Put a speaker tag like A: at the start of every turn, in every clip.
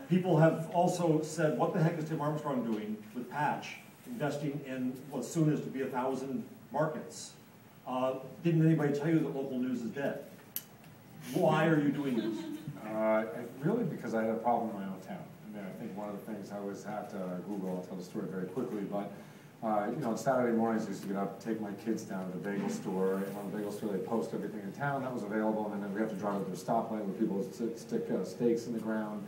A: People have also said, what the heck is Tim Armstrong doing with Patch, investing in what's soon is to be 1,000 markets? Didn't anybody tell you that local news is dead? Why are you doing this?
B: Really because I had a problem in my own town. I mean, I think one of the things I was at Google, I'll tell the story very quickly, but you know, on Saturday mornings I used to get up, take my kids down to the bagel store, and on the bagel store they post everything in town that was available, and then we have to drive up to a stoplight where people stick stakes in the ground.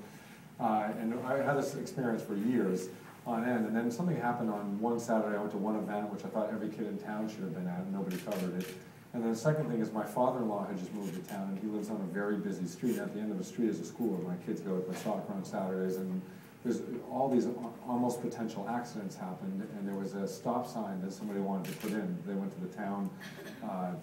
B: And I had this experience for years on end, and then something happened on one Saturday. I went to one event which I thought every kid in town should have been at, and nobody covered it. And then the second thing is my father-in-law had just moved to town, and he lives on a very busy street. At the end of the street is a school where my kids go to play soccer on Saturdays, and there's all these almost potential accidents happened, and there was a stop sign that somebody wanted to put in. They went to the town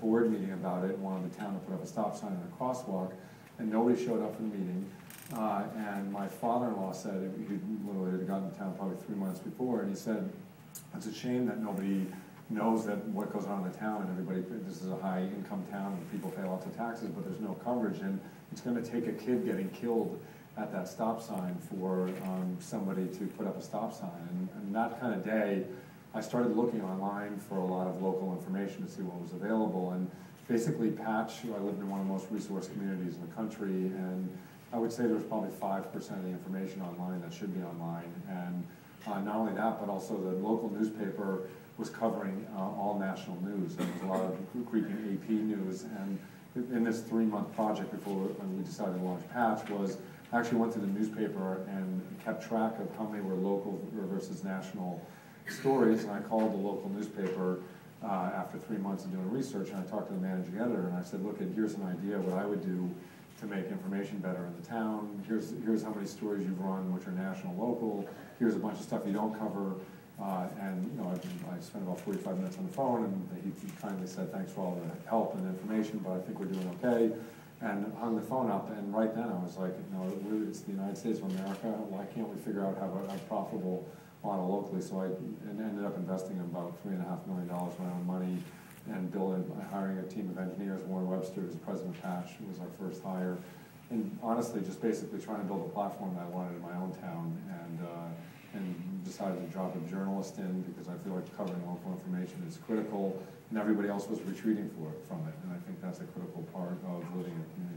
B: board meeting about it and wanted the town to put up a stop sign and a crosswalk, and nobody showed up for the meeting. And my father-in-law said, he literally had gotten to town probably 3 months before, and he said, it's a shame that nobody knows that what goes on in the town, and everybody, this is a high-income town, and people pay lots of taxes, but there's no coverage, and it's going to take a kid getting killed at that stop sign for somebody to put up a stop sign. And that kind of day, I started looking online for a lot of local information to see what was available, and basically Patch, I lived in one of the most resource communities in the country, and I would say there was probably 5% of the information online that should be online, and not only that, but also the local newspaper was covering all national news. There was a lot of creeping AP news, and in this 3-month project before we decided to launch Patch was, I actually went to the newspaper and kept track of how many were local versus national stories, and I called the local newspaper after 3 months of doing research, and I talked to the managing editor, and I said, look, here's an idea what I would do to make information better in the town. Here's how many stories you've run, which are national, local. Here's a bunch of stuff you don't cover. And you know, I spent about 45 minutes on the phone, and he kindly said, thanks for all the help and information, but I think we're doing okay. And hung the phone up, and right then I was like, you know, it's the United States of America. Why can't we figure out how a profitable model locally? So I ended up investing about $3.5 million of my own money, and hiring a team of engineers. Warren Webster, who's the president of Patch, who was our first hire, and honestly just basically trying to build a platform that I wanted in my own town, and decided to drop a journalist in because I feel like covering local information is critical, and everybody else was retreating from it, and I think that's a critical part of living in a community.